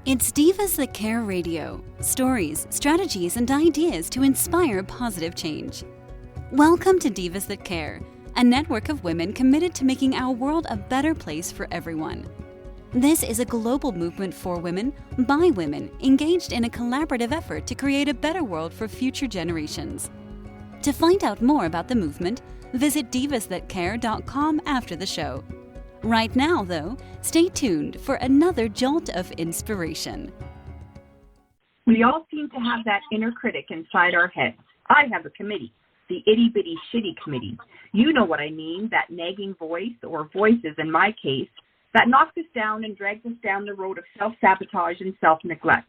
It's Divas That Care Radio. Stories, strategies, and ideas to inspire positive change. Welcome to Divas That Care, a network of women committed to making our world a better place for everyone. This is a global movement for women, by women, engaged in a collaborative effort to create a better world for future generations. To find out more about the movement, visit divasthatcare.com after the show. Right now, though, stay tuned for another jolt of inspiration. We all seem to have that inner critic inside our heads. I have a committee, the itty-bitty shitty committee. You know what I mean, that nagging voice, or voices in my case, that knocks us down and drags us down the road of self-sabotage and self-neglect.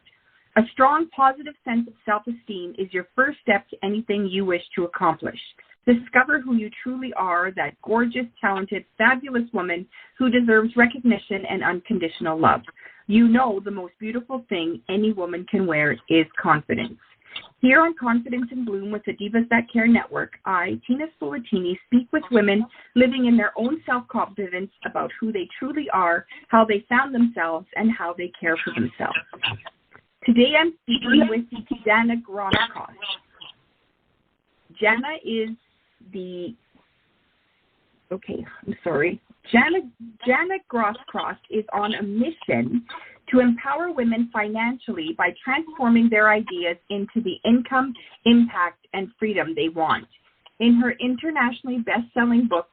A strong, positive sense of self-esteem is your first step to anything you wish to accomplish. Discover who you truly are, that gorgeous, talented, fabulous woman who deserves recognition and unconditional love. You know the most beautiful thing any woman can wear is confidence. Here on Confidence in Bloom with the Divas That Care Network, I, Tina Spolatini, speak with women living in their own self-confidence about who they truly are, how they found themselves, and how they care for themselves. Today I'm speaking with Jana Grosskopf. Jana is Jana Grosskopf is on a mission to empower women financially by transforming their ideas into the income, impact, and freedom they want. In her internationally best-selling book,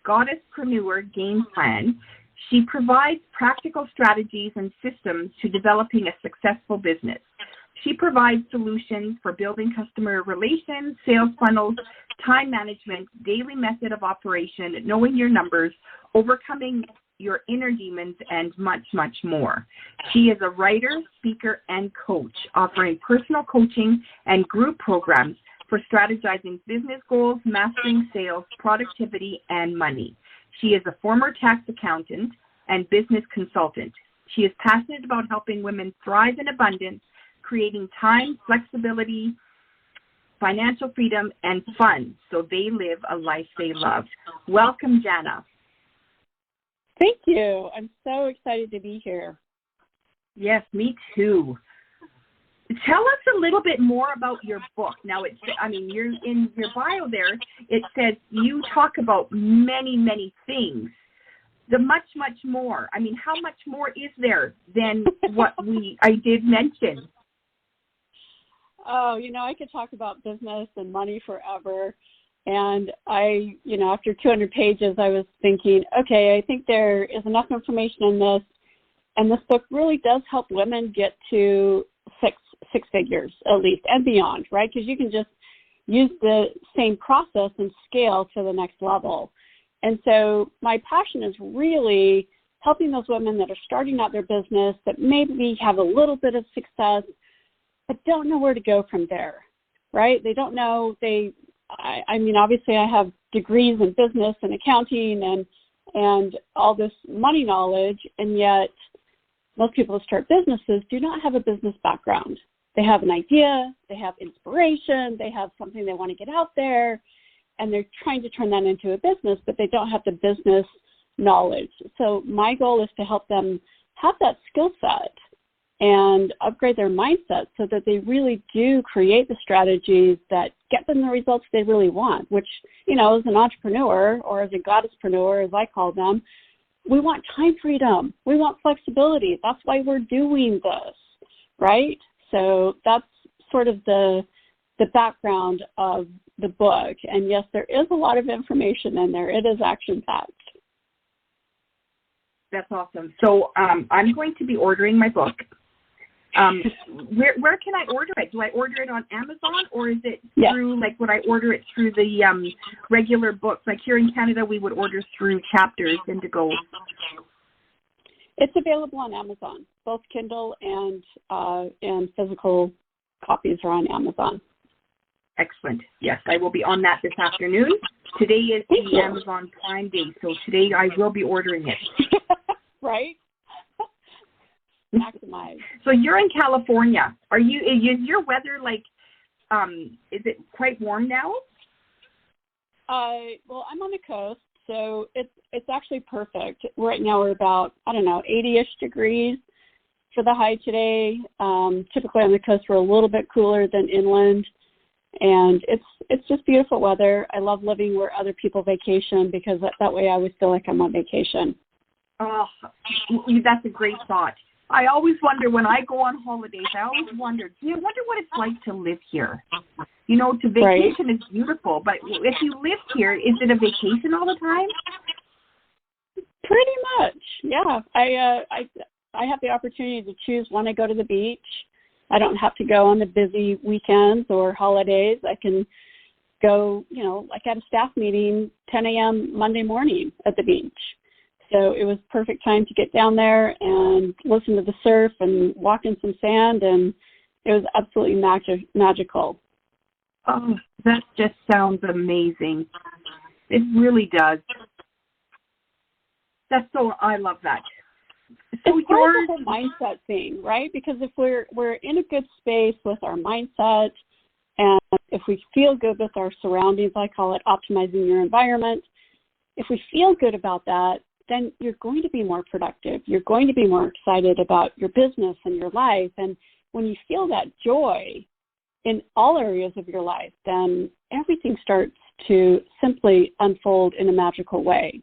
Goddesspreneur Game Plan, she provides practical strategies and systems to developing a successful business. She provides solutions for building customer relations, sales funnels, time management, daily method of operation, knowing your numbers, overcoming your inner demons, and much, much more. She is a writer, speaker, and coach, offering personal coaching and group programs for strategizing business goals, mastering sales, productivity, and money. She is a former tax accountant and business consultant. She is passionate about helping women thrive in abundance, creating time, flexibility, financial freedom, and fun so they live a life they love. Welcome, Jana. Thank you. I'm so excited to be here. Yes, me too. Tell us a little bit more about your book. Now, you're in your bio there, it says you talk about many, many things. The much, much more. I mean, how much more is there than what I did mention? Oh, I could talk about business and money forever. And after 200 pages, I was thinking, okay, I think there is enough information in this. And this book really does help women get to six figures at least and beyond, right? Because you can just use the same process and scale to the next level. And so my passion is really helping those women that are starting out their business, that maybe have a little bit of success, but don't know where to go from there, right? They don't know. Obviously I have degrees in business and accounting and all this money knowledge, and yet most people who start businesses do not have a business background. They have an idea, they have inspiration, they have something they want to get out there, and they're trying to turn that into a business, but they don't have the business knowledge. So my goal is to help them have that skill set and upgrade their mindset so that they really do create the strategies that get them the results they really want, which, as an entrepreneur or as a goddesspreneur, as I call them, we want time freedom. We want flexibility. That's why we're doing this, right? So that's sort of the background of the book. And yes, there is a lot of information in there. It is action-packed. That's awesome. So I'm going to be ordering my book. Where can I order it? Do I order it on Amazon, or is it through, would I order it through the regular books? Like here in Canada, we would order through Chapters, Indigo. It's available on Amazon. Both Kindle and physical copies are on Amazon. Excellent. Yes, I will be on that this afternoon. Today is the Amazon Prime Day, so today I will be ordering it. Right? Maximize. So you're in California. Is your weather is it quite warm now? Well, I'm on the coast, so it's actually perfect. Right now we're about, 80-ish degrees. for the high today. Typically on the coast, we're a little bit cooler than inland, and it's just beautiful weather. I love living where other people vacation because that way I always feel like I'm on vacation. Oh, that's a great thought. I always wonder when I go on holidays, I always wonder, I wonder what it's like to live here. You know, to vacation Right. is beautiful, but if you live here, is it a vacation all the time? Pretty much, yeah. I have the opportunity to choose when I go to the beach. I don't have to go on the busy weekends or holidays. I can go, like at a staff meeting, 10 a.m. Monday morning at the beach. So it was perfect time to get down there and listen to the surf and walk in some sand, and it was absolutely magical. Oh, that just sounds amazing. It really does. I love that. So It's part of the whole mindset thing, right? Because if we're in a good space with our mindset, and if we feel good with our surroundings, I call it optimizing your environment. If we feel good about that, then you're going to be more productive. You're going to be more excited about your business and your life. And when you feel that joy in all areas of your life, then everything starts to simply unfold in a magical way.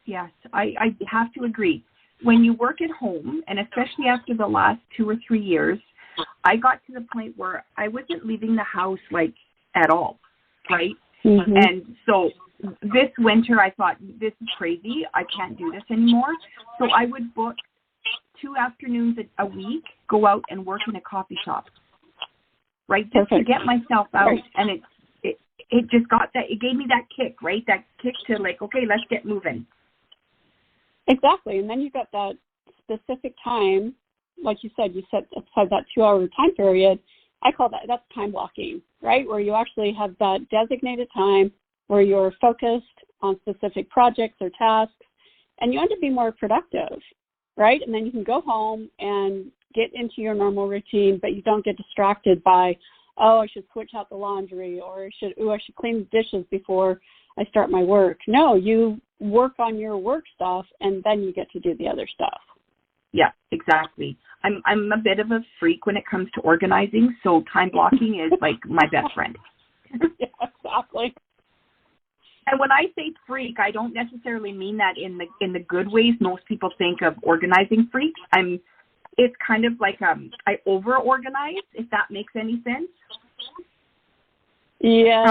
Yes, I have to agree. When you work at home, and especially after the last 2 or 3 years, I got to the point where I wasn't leaving the house like at all, right? Mm-hmm. And so this winter I thought, this is crazy. I can't do this anymore. So I would book 2 afternoons a week, go out and work in a coffee shop, right? Just to get myself out. Right. And it just got that, it gave me that kick, right? That kick to like, okay, let's get moving. Exactly. And then you've got that specific time, like you said, you set aside that 2-hour time period. I call that's time blocking, right? Where you actually have that designated time where you're focused on specific projects or tasks, and you end up being more productive, right? And then you can go home and get into your normal routine, but you don't get distracted by, I should switch out the laundry, or I should clean the dishes before I start my work. No, you work on your work stuff, and then you get to do the other stuff. Yeah, exactly. I'm a bit of a freak when it comes to organizing, so time blocking is like my best friend. Yeah, exactly. And when I say freak, I don't necessarily mean that in the good ways. Most people think of organizing freaks. It's kind of like I over organize, if that makes any sense. Yeah.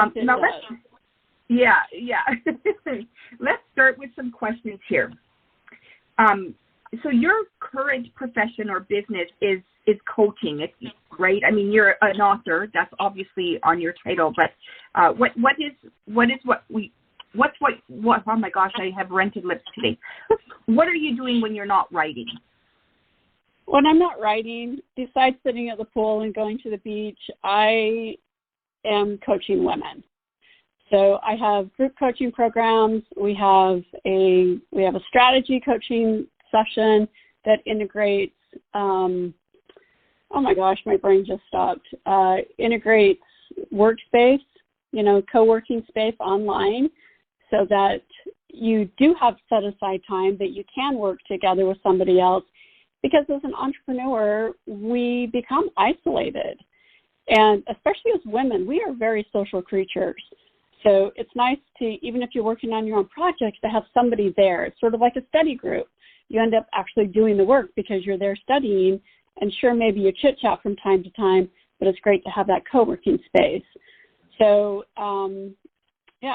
Yeah. Let's start with some questions here. So your current profession or business is coaching, right? I mean, you're an author. That's obviously on your title. But what oh my gosh, I have rented lips today. What are you doing when you're not writing? When I'm not writing, besides sitting at the pool and going to the beach, I am coaching women. So I have group coaching programs. We have a strategy coaching session that integrates, oh my gosh, my brain just stopped, integrates workspace, co-working space online, so that you do have set aside time that you can work together with somebody else, because as an entrepreneur, we become isolated. And especially as women, we are very social creatures. So it's nice to, even if you're working on your own projects, to have somebody there. It's sort of like a study group. You end up actually doing the work because you're there studying, and sure, maybe you chit-chat from time to time, but it's great to have that co-working space. So,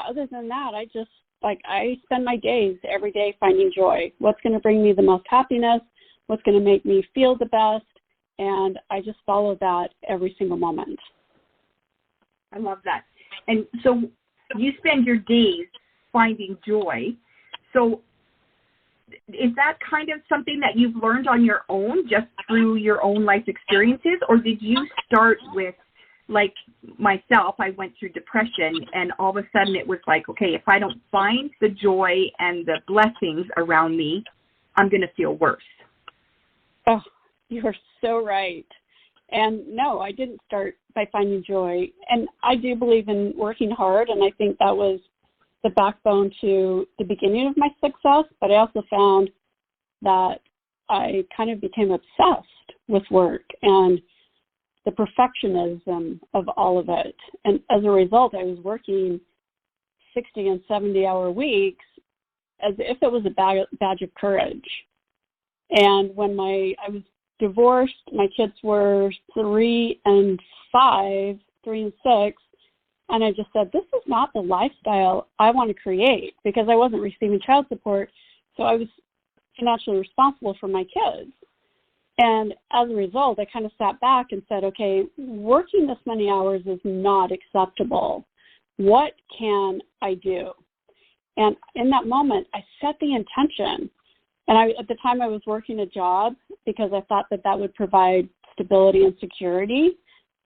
other than that, I spend my days every day finding joy. What's going to bring me the most happiness? What's going to make me feel the best? And I just follow that every single moment. I love that. And so you spend your days finding joy. So is that kind of something that you've learned on your own, just through your own life experiences? Or did you start with, like myself, I went through depression, and all of a sudden it was like, okay, if I don't find the joy and the blessings around me, I'm going to feel worse. Oh, you are so right. And no, I didn't start by finding joy. And I do believe in working hard, and I think that was the backbone to the beginning of my success. But I also found that I kind of became obsessed with work and the perfectionism of all of it. And as a result, I was working 60 and 70-hour weeks as if it was a badge of courage. And when I was divorced, my kids were 3 and 5, 3 and 6, and I just said, this is not the lifestyle I want to create, because I wasn't receiving child support, so I was financially responsible for my kids. And as a result, I kind of sat back and said, okay, working this many hours is not acceptable. What can I do? And in that moment, I set the intention. And at the time I was working a job because I thought that would provide stability and security,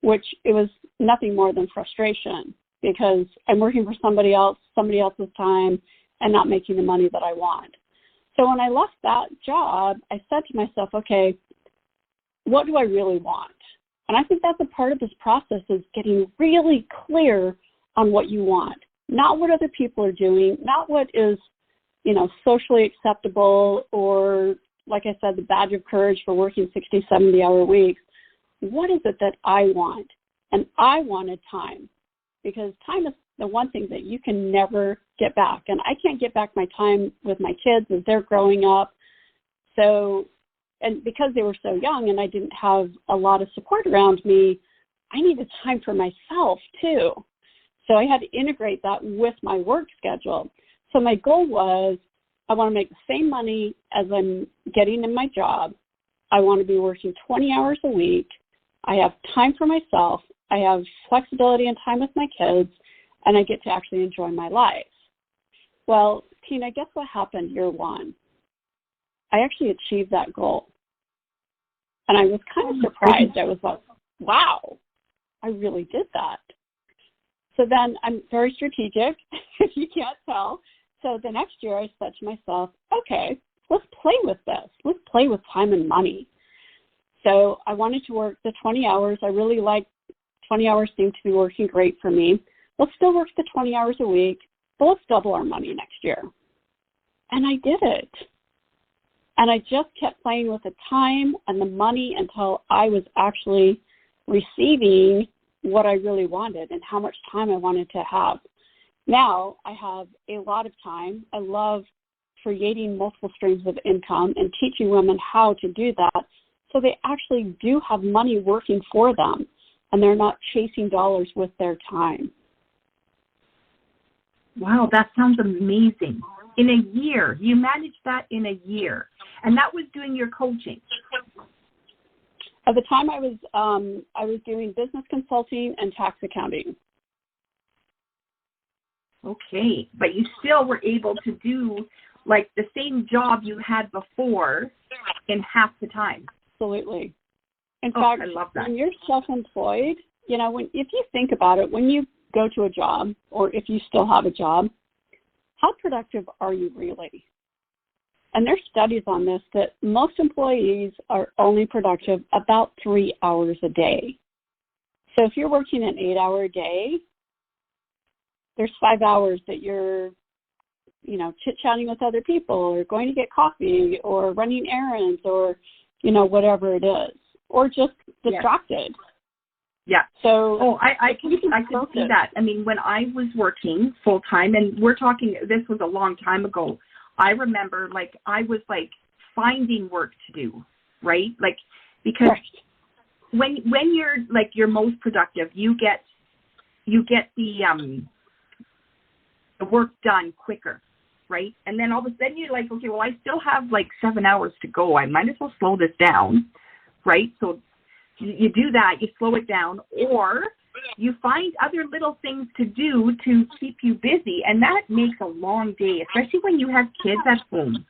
which it was nothing more than frustration, because I'm working for somebody else's time, and not making the money that I want. So when I left that job, I said to myself, okay, what do I really want? And I think that's a part of this process, is getting really clear on what you want, not what other people are doing, not what is, socially acceptable, or, like I said, the badge of courage for working 60, 70-hour weeks. What is it that I want? And I wanted time, because time is the one thing that you can never get back. And I can't get back my time with my kids as they're growing up. So, and because they were so young and I didn't have a lot of support around me, I needed time for myself too. So I had to integrate that with my work schedule. So my goal was, I want to make the same money as I'm getting in my job. I want to be working 20 hours a week. I have time for myself. I have flexibility and time with my kids, and I get to actually enjoy my life. Well, Tina, guess what happened year one? I actually achieved that goal. And I was kind of surprised. I was like, wow, I really did that. So then I'm very strategic, if you can't tell. So the next year I said to myself, okay, let's play with this. Let's play with time and money. So I wanted to work the 20 hours. I really liked 20 hours, seemed to be working great for me. Let's still work the 20 hours a week, but let's double our money next year. And I did it. And I just kept playing with the time and the money until I was actually receiving what I really wanted and how much time I wanted to have. Now I have a lot of time. I love creating multiple streams of income and teaching women how to do that, so they actually do have money working for them and they're not chasing dollars with their time. Wow, that sounds amazing. In a year, you managed that in a year, and that was doing your coaching. At the time, I was doing business consulting and tax accounting. Okay, but you still were able to do like the same job you had before in half the time. Absolutely. In fact, I love that. When you're self-employed, if you think about it, when you go to a job, or if you still have a job, how productive are you really? And there's studies on this that most employees are only productive about 3 hours a day. So if you're working an 8-hour day, there's 5 hours that you're, chit-chatting with other people, or going to get coffee, or running errands, or, whatever it is, or just distracted. Yeah. So I can see that. I mean, when I was working full time, and we're talking, this was a long time ago, I remember I was finding work to do, right? Because when you're your most productive, you get the work done quicker, right? And then all of a sudden you're like, okay, well, I still have 7 hours to go. I might as well slow this down, right? So you do that, you slow it down, or you find other little things to do to keep you busy, and that makes a long day, especially when you have kids at home.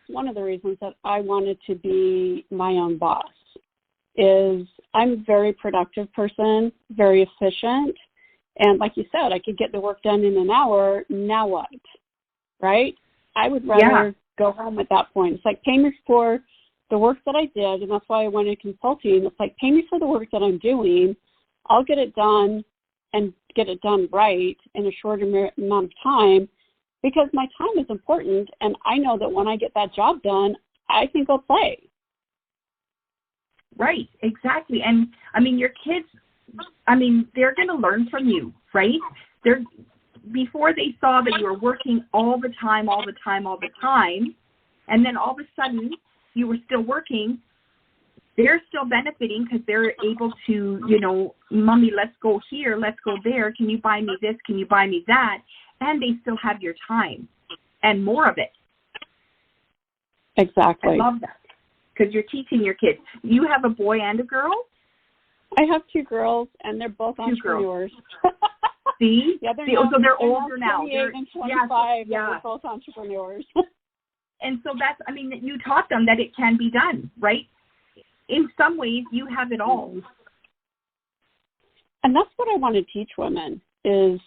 One of the reasons that I wanted to be my own boss is I'm a very productive person, very efficient, and like you said, I could get the work done in an hour. Now what, right? I would rather go home at that point. It's like, pay me for the work that I did, and that's why I went in consulting. It's like, pay me for the work that I'm doing. I'll get it done and get it done right in a shorter amount of time, because my time is important, and I know that when I get that job done, I can go play. Right, exactly. And, I mean, your kids, I mean, they're going to learn from you, right? Before they saw that you were working all the time, and then all of a sudden you were still working, they're still benefiting because they're able to, you know, Mommy, let's go here, let's go there. Can you buy me this? Can you buy me that? And they still have your time and more of it. Exactly. I love that because you're teaching your kids. You have a boy and a girl? I have 2 girls, and they're both entrepreneurs. See? Yeah, so they're older now. 28 and 25. Yeah. They're both entrepreneurs. And so that's, I mean, you taught them that it can be done, right? In some ways, you have it all. And that's what I want to teach women is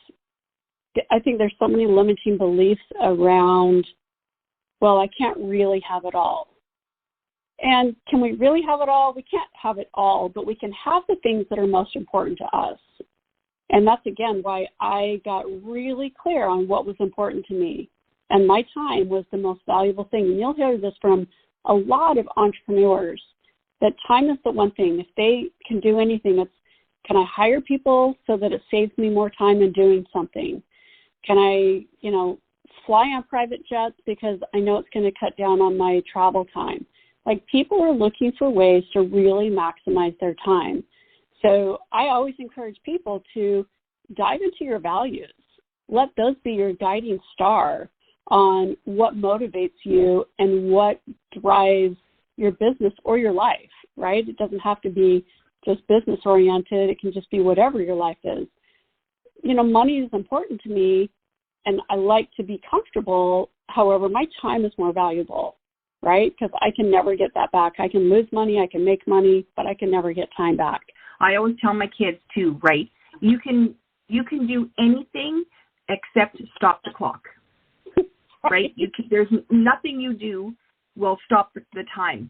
I think there's so many limiting beliefs around, well, I can't really have it all. And can we really have it all? We can't have it all, but we can have the things that are most important to us. And that's, again, why I got really clear on what was important to me. And my time was the most valuable thing. And you'll hear this from a lot of entrepreneurs, that time is the one thing. If they can do anything, it's, can I hire people so that it saves me more time in doing something? Can I, you know, fly on private jets because I know it's going to cut down on my travel time? Like, people are looking for ways to really maximize their time. So I always encourage people to dive into your values. Let those be your guiding star on what motivates you and what drives your business or your life, right? It doesn't have to be just business oriented. It can just be whatever your life is. You know, money is important to me and I like to be comfortable. However, my time is more valuable, right? Because I can never get that back. I can lose money, I can make money, but I can never get time back. I always tell my kids too, right? You can do anything except stop the clock, right? There's nothing you do will stop the time.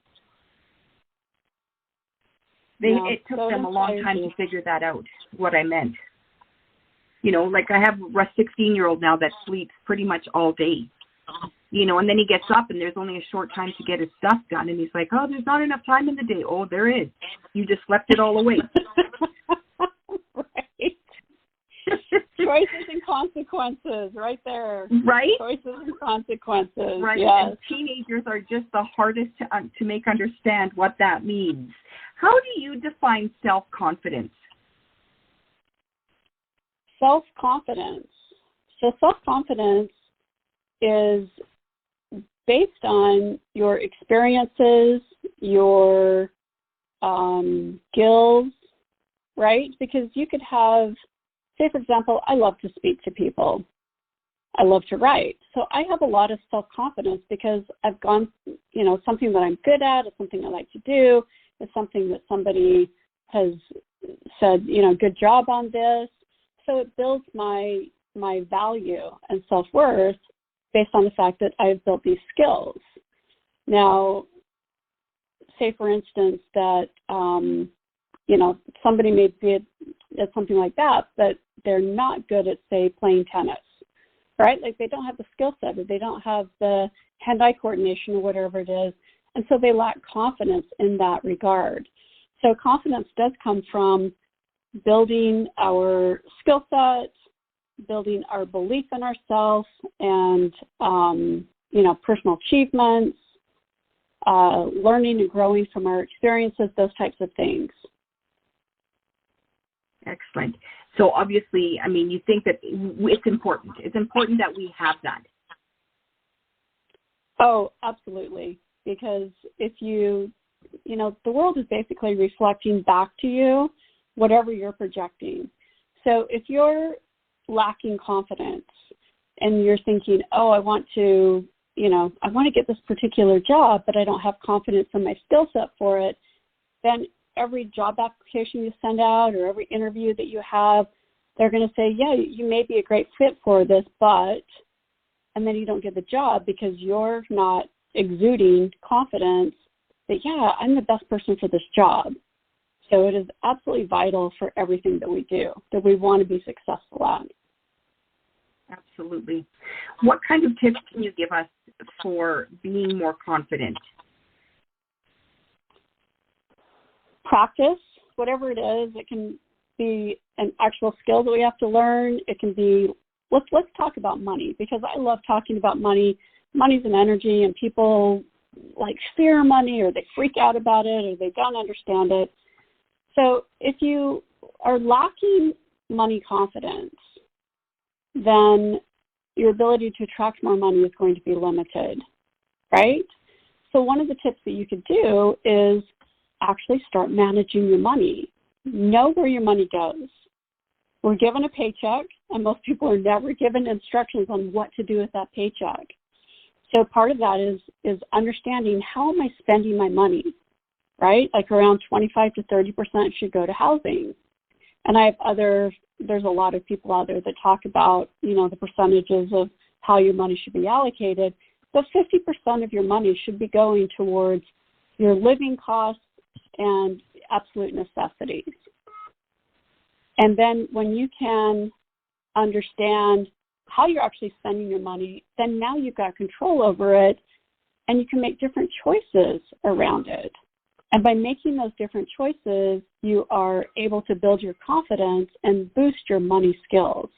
It took them a long time to figure that out, what I meant. You know, like I have a 16-year-old now that sleeps pretty much all day, you know, and then he gets up and there's only a short time to get his stuff done. And he's like, oh, there's not enough time in the day. Oh, there is. You just slept it all away. Right. Choices and consequences, right there. Right? Choices and consequences. Right. Yes. And teenagers are just the hardest to make understand what that means. How do you define self-confidence? Self-confidence. So self-confidence is based on your experiences, your skills, right? Because you could have, say, for example, I love to speak to people. I love to write. So I have a lot of self-confidence because I've gone, you know, something that I'm good at, it's something I like to do, it's something that somebody has said, you know, good job on this. So it builds my value and self-worth based on the fact that I've built these skills. Now, say, for instance, that, you know, somebody may be at something like that, but they're not good at, say, playing tennis, right? Like they don't have the skill set or they don't have the hand-eye coordination or whatever it is, and so they lack confidence in that regard. So confidence does come from building our skill set, building our belief in ourselves and, you know, personal achievements, learning and growing from our experiences, those types of things. Excellent. So obviously, I mean, you think that it's important. It's important that we have that. Oh, absolutely. Because if you know, the world is basically reflecting back to you whatever you're projecting. So if you're lacking confidence and you're thinking, oh, I want to get this particular job, but I don't have confidence in my skill set for it, then every job application you send out or every interview that you have, they're going to say, yeah, you may be a great fit for this, but, and then you don't get the job because you're not exuding confidence that, yeah, I'm the best person for this job. So it is absolutely vital for everything that we do, that we want to be successful at. Absolutely. What kind of tips can you give us for being more confident? practice, whatever it is. It can be an actual skill that we have to learn. It can be, let's talk about money, because I love talking about money. Money's an energy, and people like fear money, or they freak out about it, or they don't understand it. So if you are lacking money confidence, then your ability to attract more money is going to be limited, right? So one of the tips that you could do is actually start managing your money. Know where your money goes. We're given a paycheck, and most people are never given instructions on what to do with that paycheck. So part of that is understanding, how am I spending my money, right? Like around 25 to 30% should go to housing. And there's a lot of people out there that talk about, the percentages of how your money should be allocated, but 50% of your money should be going towards your living costs and absolute necessities. And then when you can understand how you're actually spending your money, then now you've got control over it, and you can make different choices around it. And by making those different choices, you are able to build your confidence and boost your money skills.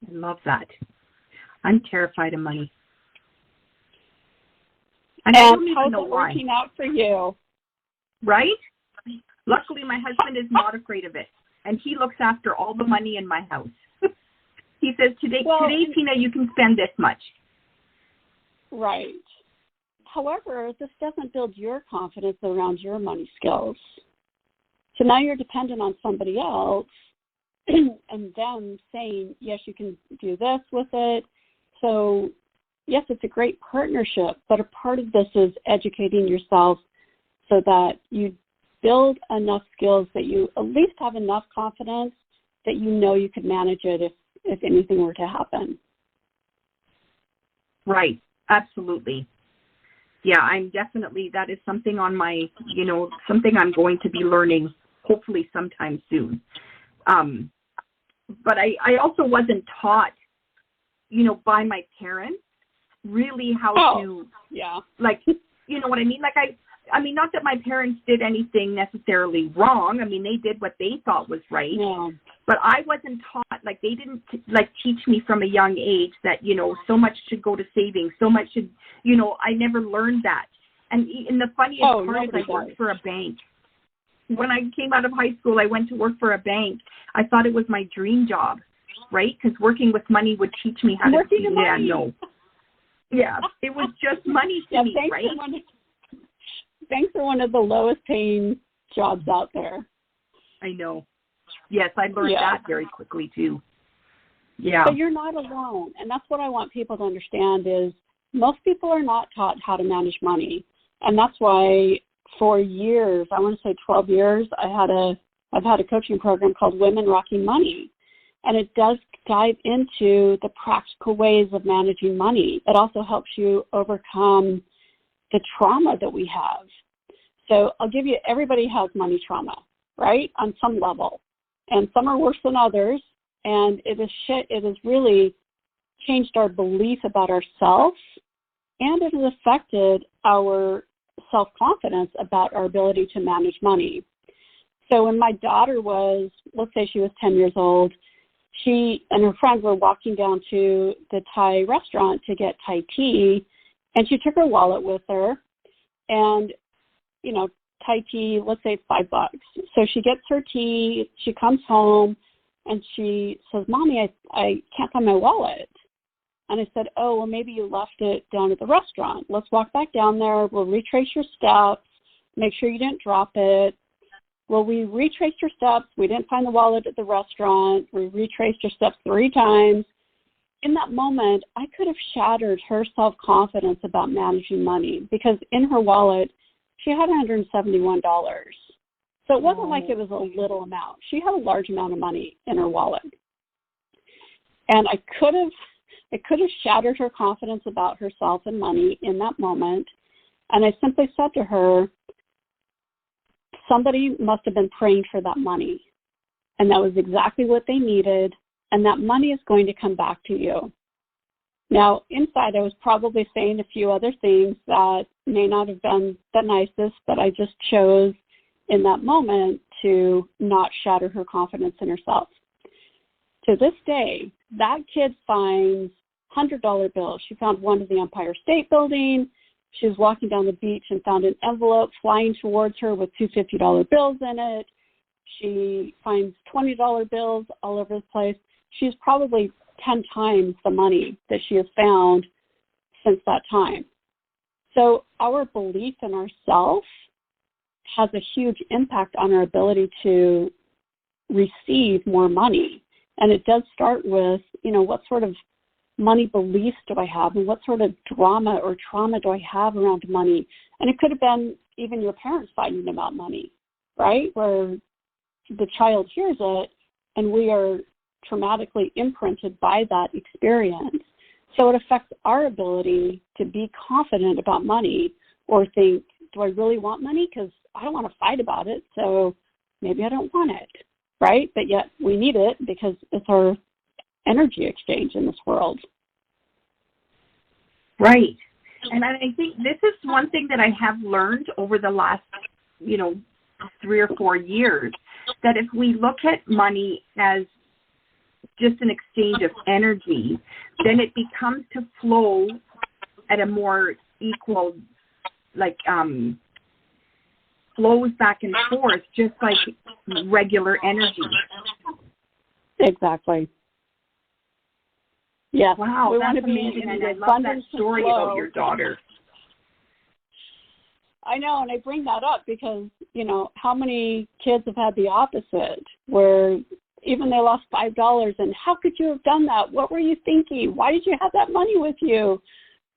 I love that. I'm terrified of money. And I don't even know why. How's it working out for you? Right? Luckily, my husband is not afraid of it, and he looks after all the money in my house. He says, today, Tina, you can spend this much. Right. However, this doesn't build your confidence around your money skills. So now you're dependent on somebody else and them saying, yes, you can do this with it. So, yes, it's a great partnership, but a part of this is educating yourself so that you build enough skills that you at least have enough confidence that you know you could manage it if anything were to happen. Right. Absolutely. Yeah, I'm definitely, that is something on my, something I'm going to be learning hopefully sometime soon. But I also wasn't taught, by my parents really how to, like, you know what I mean? Like, I mean, not that my parents did anything necessarily wrong. I mean, they did what they thought was right. Yeah. But I wasn't taught, like, they didn't, teach me from a young age that, so much should go to savings, so much should, I never learned that. And the funniest part is I worked for a bank. When I came out of high school, I went to work for a bank. I thought it was my dream job, right? Because working with money would teach me how to do that. Yeah, no. Yeah, it was just money to me, right? Banks are one of the lowest paying jobs out there. I know. Yes, I learned that very quickly too. Yeah. But you're not alone. And that's what I want people to understand is most people are not taught how to manage money. And that's why for years, I want to say 12 years, I've had a coaching program called Women Rocking Money. And it does dive into the practical ways of managing money. It also helps you overcome the trauma that we have. So I'll give you, everybody has money trauma, right, on some level. And some are worse than others. And it has really changed our belief about ourselves, and it has affected our self-confidence about our ability to manage money. So when my daughter was, let's say she was 10 years old, she and her friend were walking down to the Thai restaurant to get Thai tea, and she took her wallet with her, and, Thai tea, let's say it's $5. So she gets her tea, she comes home, and she says, Mommy, I can't find my wallet. And I said, oh, well, maybe you left it down at the restaurant. Let's walk back down there. We'll retrace your steps, make sure you didn't drop it. Well, we retraced your steps. We didn't find the wallet at the restaurant. We retraced your steps 3 times. In that moment, I could have shattered her self-confidence about managing money because in her wallet, she had $171. So it wasn't like it was a little amount. She had a large amount of money in her wallet. And it could have shattered her confidence about herself and money in that moment. And I simply said to her, somebody must have been praying for that money. And that was exactly what they needed. And that money is going to come back to you. Now, inside, I was probably saying a few other things that may not have been the nicest, but I just chose in that moment to not shatter her confidence in herself. To this day, that kid finds $100 bills. She found one at the Empire State Building. She was walking down the beach and found an envelope flying towards her with two $50 bills in it. She finds $20 bills all over the place. She's probably 10 times the money that she has found since that time. So our belief in ourselves has a huge impact on our ability to receive more money. And it does start with, what sort of money beliefs do I have, and what sort of drama or trauma do I have around money? And it could have been even your parents fighting about money, right? Where the child hears it and we are traumatically imprinted by that experience. So it affects our ability to be confident about money or think, do I really want money? Because I don't want to fight about it, so maybe I don't want it, right? But yet we need it because it's our energy exchange in this world. Right. And I think this is one thing that I have learned over the last, 3 or 4 years, that if we look at money as just an exchange of energy, then it becomes to flow at a more equal, flows back and forth, just like regular energy. Exactly. Yes. Wow, we that's want to be amazing, and I love that abundance story flow. about your daughter. I know, and I bring that up because, how many kids have had the opposite, where even they lost $5, and how could you have done that? What were you thinking? Why did you have that money with you?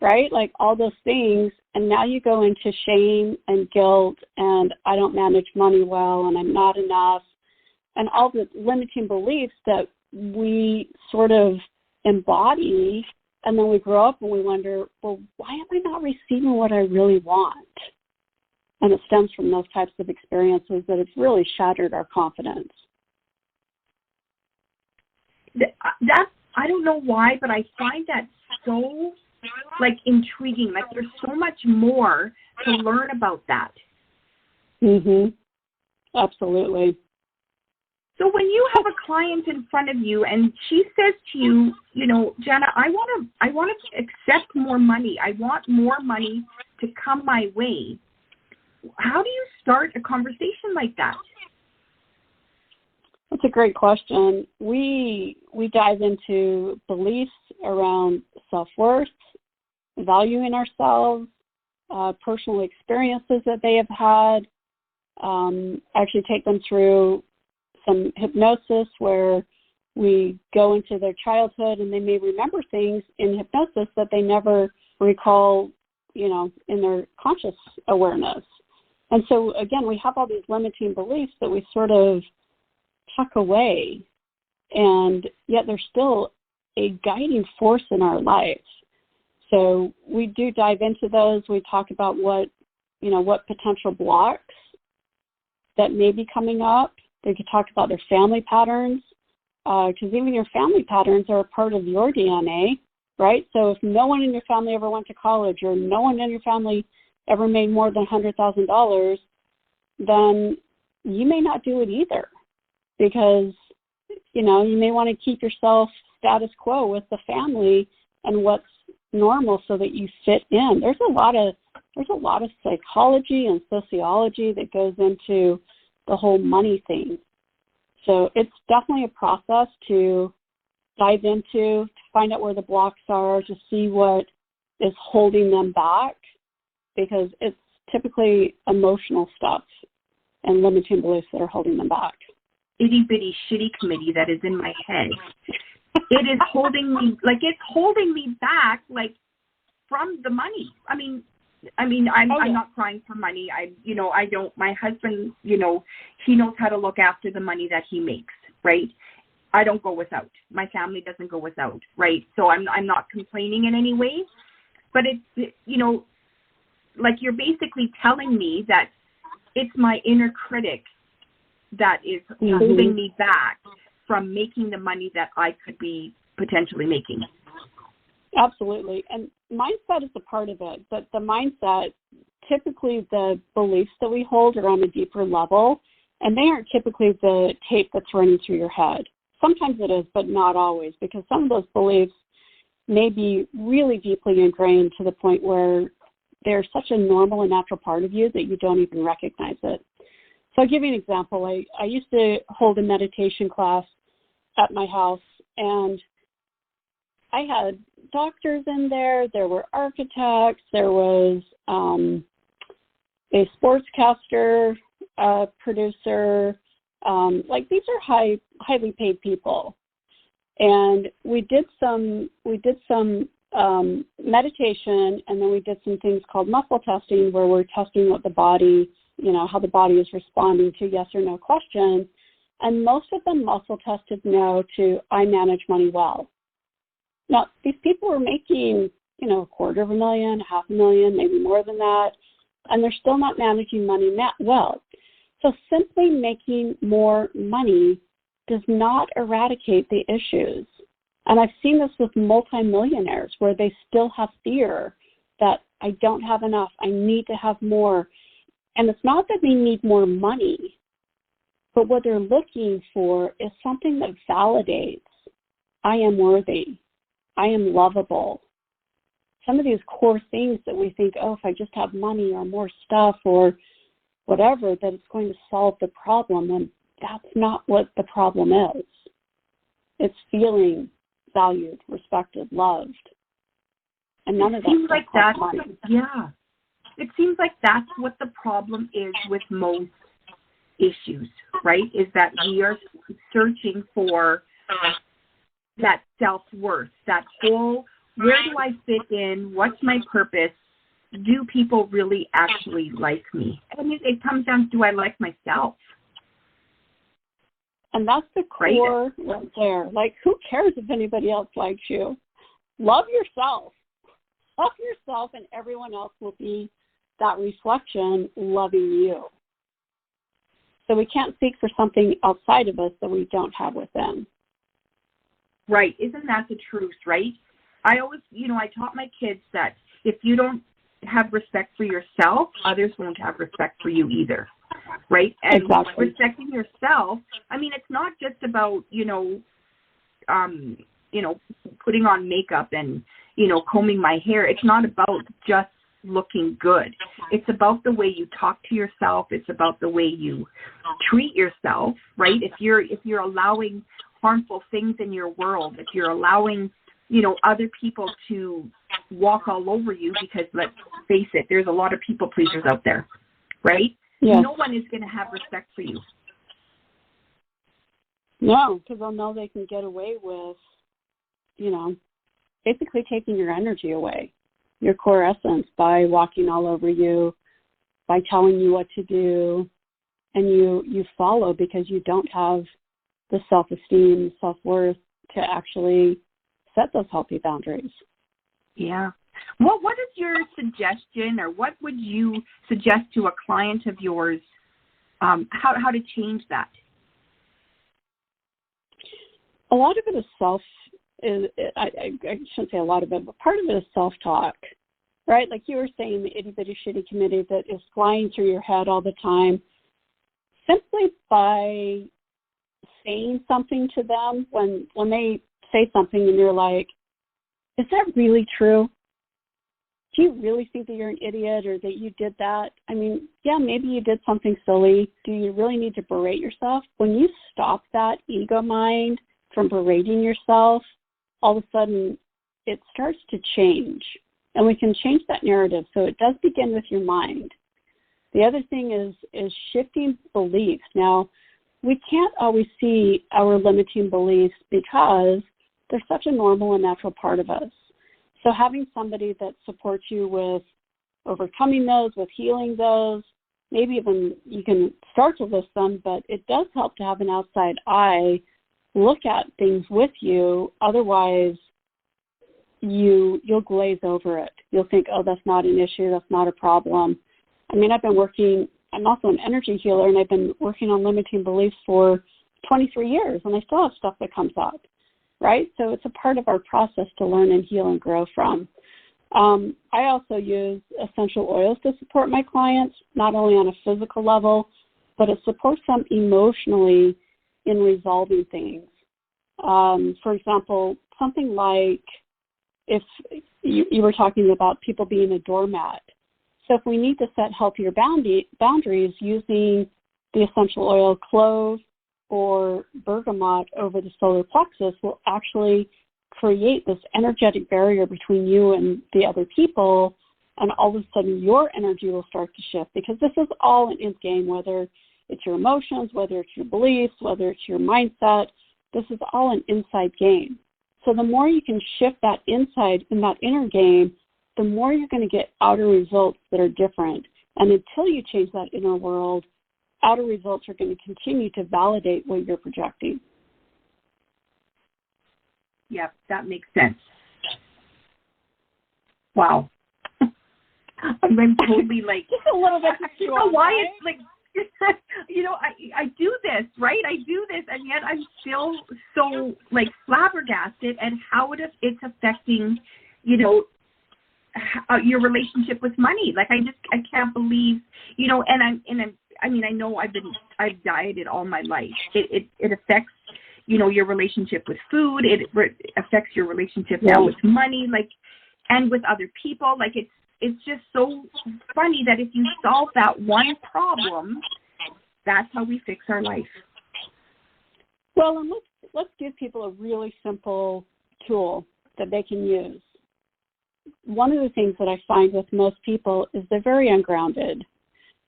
Right? Like all those things, and now you go into shame and guilt, and I don't manage money well, and I'm not enough, and all the limiting beliefs that we sort of embody, and then we grow up and we wonder, well, why am I not receiving what I really want? And it stems from those types of experiences that have really shattered our confidence. That I don't know why, but I find that so intriguing. Like there's so much more to learn about that. Mhm. Absolutely. So when you have a client in front of you and she says to you, Jenna, I want to accept more money. I want more money to come my way. How do you start a conversation like that? That's a great question. We dive into beliefs around self-worth, valuing ourselves, personal experiences that they have had. Actually take them through some hypnosis where we go into their childhood and they may remember things in hypnosis that they never recall, in their conscious awareness. And so, again, we have all these limiting beliefs that we sort of tuck away, and yet they're still a guiding force in our life. So we do dive into those. We talk about what potential blocks that may be coming up. They could talk about their family patterns, because even your family patterns are a part of your DNA, right? So if no one in your family ever went to college, or no one in your family ever made more than $100,000, then you may not do it either, because, you may want to keep yourself status quo with the family and what's normal so that you fit in. There's a lot of psychology and sociology that goes into the whole money thing. So it's definitely a process to dive into, to find out where the blocks are, to see what is holding them back, because it's typically emotional stuff and limiting beliefs that are holding them back. Itty bitty shitty committee that is in my head. It is holding me back, from the money. I'm not crying for money. My husband, he knows how to look after the money that he makes, right? I don't go without. My family doesn't go without, right? So I'm not complaining in any way, but it's, you're basically telling me that it's my inner critic that is holding me back from making the money that I could be potentially making. Absolutely. And mindset is a part of it, but the mindset, typically the beliefs that we hold are on a deeper level, and they aren't typically the tape that's running through your head. Sometimes it is, but not always, because some of those beliefs may be really deeply ingrained to the point where they're such a normal and natural part of you that you don't even recognize it. So I'll give you an example. I used to hold a meditation class at my house, and I had doctors in there, there were architects, there was a sportscaster, producer, these are highly paid people. And we did some meditation, and then we did some things called muscle testing, where we're testing what the body, how the body is responding to yes or no questions. And most of them muscle tested no to I manage money well. Now, these people were making, $250,000, $500,000, maybe more than that, and they're still not managing money well. So simply making more money does not eradicate the issues. And I've seen this with multimillionaires where they still have fear that I don't have enough, I need to have more. And it's not that they need more money, but what they're looking for is something that validates, I am worthy, I am lovable. Some of these core things that we think, if I just have money or more stuff or whatever, that it's going to solve the problem, when that's not what the problem is. It's feeling valued, respected, loved. And none of that seems like that's money. Yeah. It seems like that's what the problem is with most issues, right? Is that we are searching for that self-worth, that whole, where do I fit in? What's my purpose? Do people really actually like me? And it comes down to, do I like myself? And that's the core right there. Like, who cares if anybody else likes you? Love yourself. Love yourself, and everyone else will be that reflection loving you. So we can't seek for something outside of us that we don't have within. Right. Isn't that the truth, right? I always, I taught my kids that if you don't have respect for yourself, others won't have respect for you either, right? And exactly. Respecting yourself, it's not just about, putting on makeup and, combing my hair. It's not about just looking good. It's about the way you talk to yourself. It's about the way you treat yourself, right? If you're allowing harmful things in your world, if you're allowing, other people to walk all over you, because let's face it, there's a lot of people pleasers out there, right? Yes. No one is going to have respect for you. No, because they'll know they can get away with, basically taking your energy away, your core essence, by walking all over you, by telling you what to do, and you follow because you don't have the self-esteem, self-worth to actually set those healthy boundaries. Yeah. What is your suggestion, or what would you suggest to a client of yours, how to change that? A lot of it is I shouldn't say a lot of it, but part of it is self-talk, right? Like you were saying, the itty bitty shitty committee that is flying through your head all the time. Simply by saying something to them, when they say something and you're like, is that really true? Do you really think that you're an idiot or that you did that? Yeah, maybe you did something silly. Do you really need to berate yourself? When you stop that ego mind from berating yourself, all of a sudden it starts to change. And we can change that narrative. So it does begin with your mind. The other thing is shifting beliefs. Now, we can't always see our limiting beliefs because they're such a normal and natural part of us. So having somebody that supports you with overcoming those, with healing those, maybe even you can start to list them, but it does help to have an outside eye look at things with you. Otherwise, you'll glaze over it. You'll think, that's not an issue, that's not a problem. I'm also an energy healer, and I've been working on limiting beliefs for 23 years, and I still have stuff that comes up. right? So it's a part of our process to learn and heal and grow from. I also use essential oils to support my clients, not only on a physical level, but it supports them emotionally in resolving things. For example, something like if you were talking about people being a doormat. So if we need to set healthier boundaries using the essential oil clove or bergamot over the solar plexus will actually create this energetic barrier between you and the other people, and all of a sudden your energy will start to shift, because this is all an in game, whether it's your emotions, whether it's your beliefs, whether it's your mindset. This is all an inside game. So the more you can shift that inside in that inner game, the more you're going to get outer results that are different. And until you change that inner world, outer results are going to continue to validate what you're projecting. Yep, that makes sense. Wow. I'm totally like, just a little bit. I don't know why it's like, I do this, right? I do this, and yet I'm still so like flabbergasted at how it's affecting, your relationship with money. Like I can't believe, I know I've dieted all my life. It affects, your relationship with food. It affects your relationship now with money, like, and with other people. Like it's just so funny that if you solve that one problem, that's how we fix our life. Well, and let's give people a really simple tool that they can use. One of the things that I find with most people is they're very ungrounded.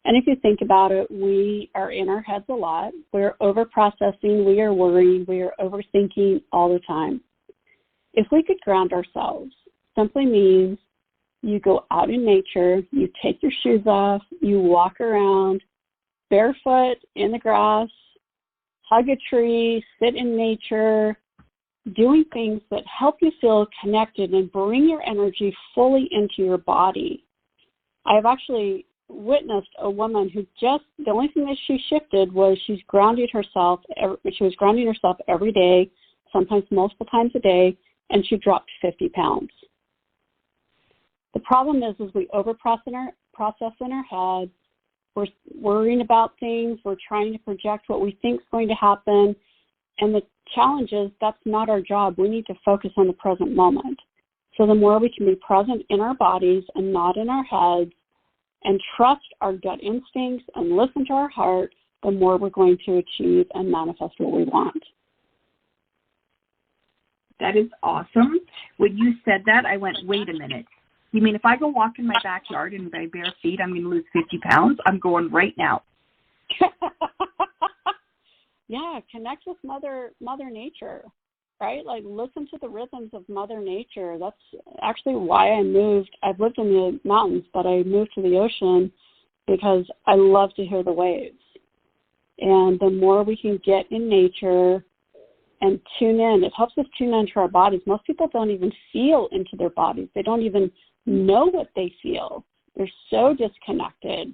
And if you think about it, we are in our heads a lot. We're over-processing. We are worrying. We are overthinking all the time. If we could ground ourselves, simply means you go out in nature, you take your shoes off, you walk around barefoot in the grass, hug a tree, sit in nature, doing things that help you feel connected and bring your energy fully into your body. I've actually witnessed a woman who the only thing that she shifted was she was grounding herself every day, sometimes multiple times a day, and she dropped 50 pounds. The problem is we overprocess in our head. We're worrying about things. We're trying to project what we think is going to happen. And the challenge is that's not our job. We need to focus on the present moment. So the more we can be present in our bodies and not in our heads and trust our gut instincts and listen to our heart, the more we're going to achieve and manifest what we want. That is awesome. When you said that, I went, wait a minute. You mean if I go walk in my backyard in my bare feet, I'm going to lose 50 pounds? I'm going right now. Yeah, connect with Mother Nature, right? Like listen to the rhythms of Mother Nature. That's actually why I moved. I've lived in the mountains, but I moved to the ocean because I love to hear the waves. And the more we can get in nature and tune in, it helps us tune into our bodies. Most people don't even feel into their bodies. They don't even know what they feel. They're so disconnected.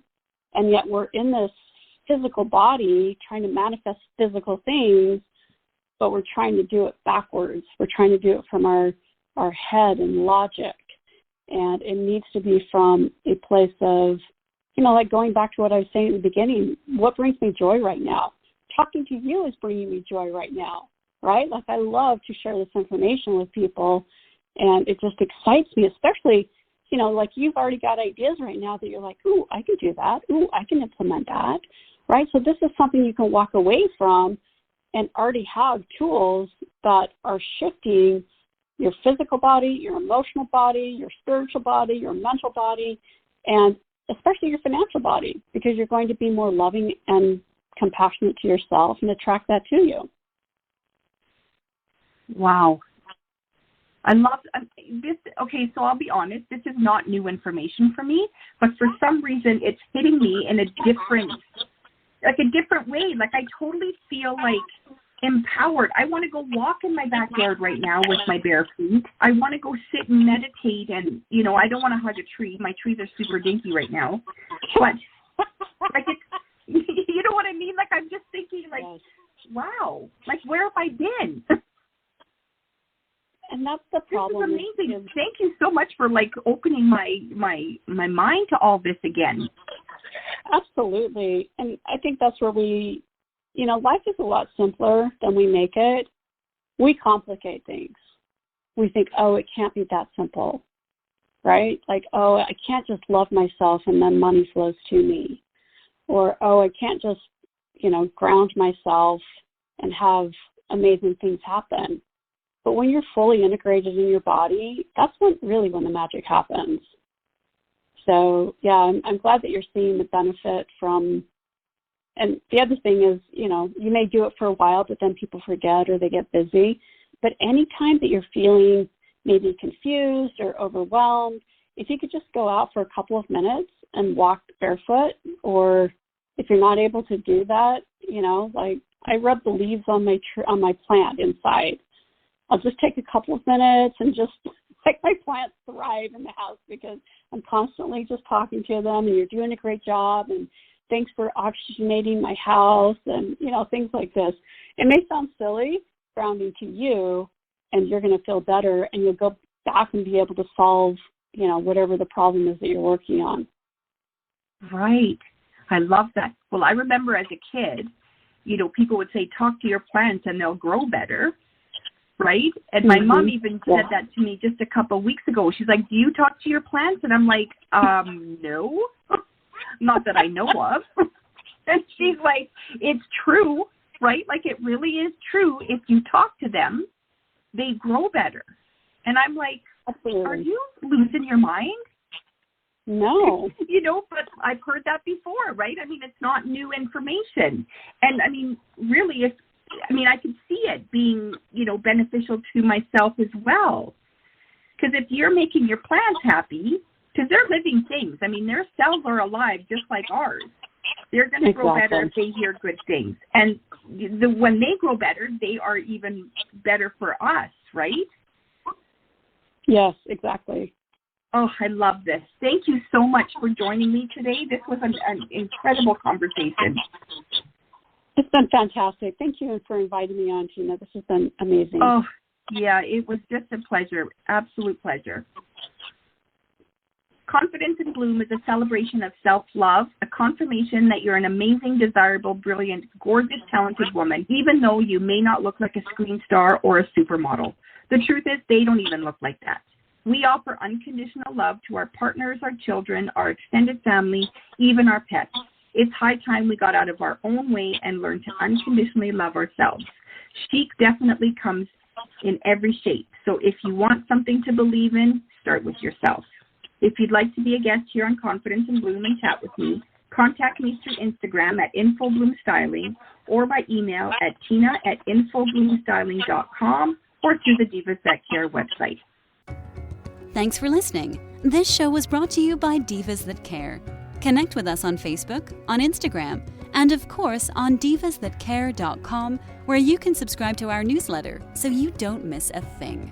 And yet we're in this physical body trying to manifest physical things, but we're trying to do it backwards. We're trying to do it from our head and logic. And it needs to be from a place of, like going back to what I was saying at the beginning, what brings me joy right now? Talking to you is bringing me joy right now, right? Like I love to share this information with people, and it just excites me, especially, like you've already got ideas right now that you're like, ooh, I can do that. Ooh, I can implement that, right? So this is something you can walk away from and already have tools that are shifting your physical body, your emotional body, your spiritual body, your mental body, and especially your financial body, because you're going to be more loving and compassionate to yourself and attract that to you. Wow. I love this. Okay, so I'll be honest, this is not new information for me, but for some reason it's hitting me in a different way. Like I totally feel like empowered. I want to go walk in my backyard right now with my bare feet. I want to go sit and meditate, and I don't want to hug a tree. My trees are super dinky right now, but like it's, you know what I mean? Like I'm just thinking, like, wow, like where have I been? And that's the problem. This is amazing. Thank you so much for opening my mind to all this again. Absolutely. And I think that's where life is a lot simpler than we make it. We complicate things. We think, oh, it can't be that simple, right? Like, oh, I can't just love myself and then money flows to me. Or, oh, I can't just, ground myself and have amazing things happen. But when you're fully integrated in your body, that's when the magic happens. So, yeah, I'm glad that you're seeing the benefit from, and the other thing is, you may do it for a while, but then people forget or they get busy. But anytime that you're feeling maybe confused or overwhelmed, if you could just go out for a couple of minutes and walk barefoot, or if you're not able to do that, I rub the leaves on my plant inside. I'll just take a couple of minutes and just make my plants thrive in the house because I'm constantly just talking to them and you're doing a great job and thanks for oxygenating my house and, things like this. It may sound silly, grounding to you, and you're going to feel better and you'll go back and be able to solve, whatever the problem is that you're working on. Right. I love that. Well, I remember as a kid, people would say, talk to your plants and they'll grow better. Right? And my mom even said that to me just a couple of weeks ago. She's like, do you talk to your plants? And I'm like, no, not that I know of. And she's like, it's true, right? Like it really is true. If you talk to them, they grow better. And I'm like, absolutely. Are you losing your mind? No. But I've heard that before, right? I mean, it's not new information. And I mean, really, I could see it being, beneficial to myself as well. Because if you're making your plants happy, because they're living things. I mean, their cells are alive just like ours. They're going to grow better if they hear good things. And when they grow better, they are even better for us, right? Yes, exactly. Oh, I love this. Thank you so much for joining me today. This was an incredible conversation. It's been fantastic. Thank you for inviting me on, Tina. This has been amazing. Oh, yeah, it was just a pleasure. Absolute pleasure. Confidence in Bloom is a celebration of self-love, a confirmation that you're an amazing, desirable, brilliant, gorgeous, talented woman, even though you may not look like a screen star or a supermodel. The truth is, they don't even look like that. We offer unconditional love to our partners, our children, our extended family, even our pets. It's high time we got out of our own way and learned to unconditionally love ourselves. Chic definitely comes in every shape. So if you want something to believe in, start with yourself. If you'd like to be a guest here on Confidence in Bloom and chat with me, contact me through Instagram at infobloomstyling or by email at tina@infobloomstyling.com or through the Divas That Care website. Thanks for listening. This show was brought to you by Divas That Care. Connect with us on Facebook, on Instagram, and of course on divasthatcare.com, where you can subscribe to our newsletter so you don't miss a thing.